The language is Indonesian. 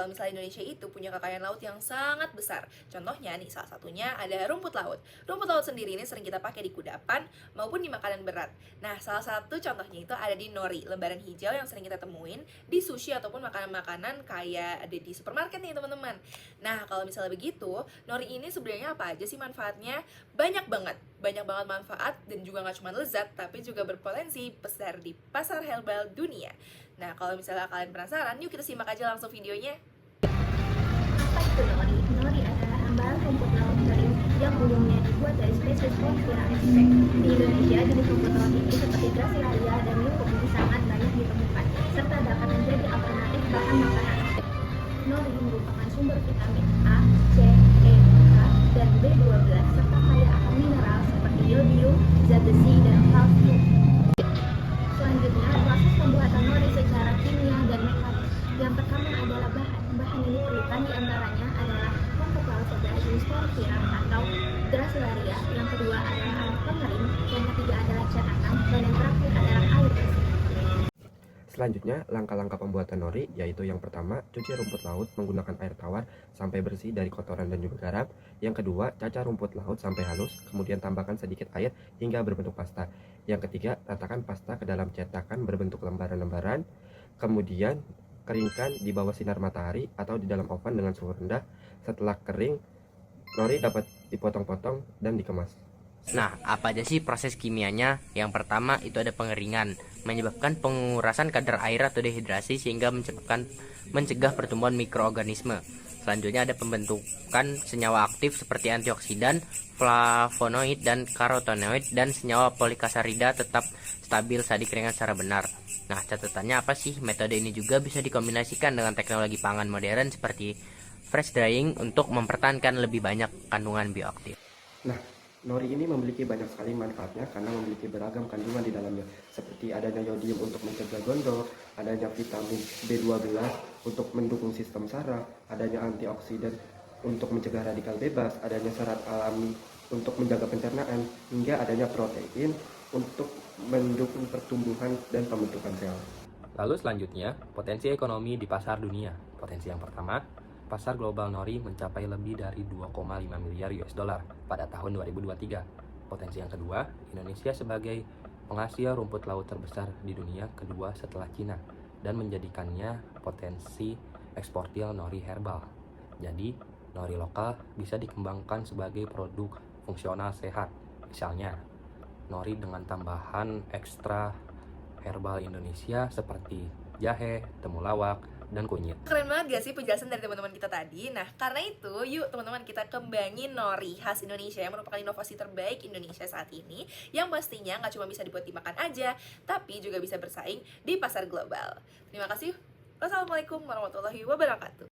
kalau misalnya Indonesia itu punya kekayaan laut yang sangat besar. Contohnya nih, salah satunya ada rumput laut. Rumput laut sendiri ini sering kita pakai di kudapan maupun di makanan berat. Nah, salah satu contohnya itu ada di nori, lembaran hijau yang sering kita temuin di sushi ataupun makanan-makanan kayak ada di supermarket nih teman-teman. Nah, kalau misalnya begitu, nori ini sebenarnya apa aja sih manfaatnya? Banyak banget manfaat, dan juga nggak cuma lezat, tapi juga berpotensi besar di pasar herbal dunia. Nah, kalau misalnya kalian penasaran, yuk kita simak aja langsung videonya. Apa itu nori? Nori adalah hambalan rumput laut kering yang umumnya dibuat dari spesies Porphyra respe. Di Indonesia, jenis rumput laut ini seperti Gracilaria dan Lycopodium sangat banyak ditemukan, serta dapat menjadi alternatif bahan makanan. Nori merupakan sumber vitamin A, C, E, K, dan B12 serta kaya akan mineral seperti yodium, zat besi, dan kalsium. Selanjutnya, proses pembuatan nori secara kimia dan mekanik. Yang pertama adalah bahan yang diperlukan diantaranya adalah rumput laut sebelah jenis Porphyra atau Gracilaria. Yang kedua adalah alat pengering. Yang ketiga adalah cetakan. Dan yang terakhir adalah air bersih. Selanjutnya, langkah-langkah pembuatan nori yaitu yang pertama, cuci rumput laut menggunakan air tawar sampai bersih dari kotoran dan juga garam. Yang kedua, cacah rumput laut sampai halus, kemudian tambahkan sedikit air hingga berbentuk pasta. Yang ketiga, ratakan pasta ke dalam cetakan berbentuk lembaran-lembaran. Kemudian, keringkan di bawah sinar matahari atau di dalam oven dengan suhu rendah. Setelah kering, nori dapat dipotong-potong dan dikemas. Nah, apa aja sih proses kimianya? Yang pertama itu ada pengeringan, menyebabkan pengurasan kadar air atau dehidrasi sehingga mencegah pertumbuhan mikroorganisme. Selanjutnya ada pembentukan senyawa aktif seperti antioksidan, flavonoid, dan karotenoid, dan senyawa polikasarida tetap stabil saat dikeringkan secara benar. Nah, catatannya apa sih? Metode ini juga bisa dikombinasikan dengan teknologi pangan modern seperti fresh drying untuk mempertahankan lebih banyak kandungan bioaktif. Nah, nori ini memiliki banyak sekali manfaatnya karena memiliki beragam kandungan di dalamnya, seperti adanya yodium untuk mencegah gondok, adanya vitamin B12 untuk mendukung sistem saraf, adanya antioksidan untuk mencegah radikal bebas, adanya serat alami untuk menjaga pencernaan, hingga adanya protein untuk mendukung pertumbuhan dan pembentukan sel. Lalu selanjutnya, potensi ekonomi di pasar dunia. Potensi yang pertama, pasar global nori mencapai lebih dari 2,5 miliar US dollar pada tahun 2023. Potensi yang kedua, Indonesia sebagai penghasil rumput laut terbesar di dunia kedua setelah Cina dan menjadikannya potensi eksportir nori herbal. Jadi, nori lokal bisa dikembangkan sebagai produk fungsional sehat. Misalnya, nori dengan tambahan ekstra herbal Indonesia seperti jahe, temulawak, dan kunyit. Keren banget gak sih penjelasan dari teman-teman kita tadi? Nah, karena itu, yuk teman-teman kita kembangin nori khas Indonesia yang merupakan inovasi terbaik Indonesia saat ini, yang pastinya nggak cuma bisa dibuat dimakan aja, tapi juga bisa bersaing di pasar global. Terima kasih. Wassalamualaikum warahmatullahi wabarakatuh.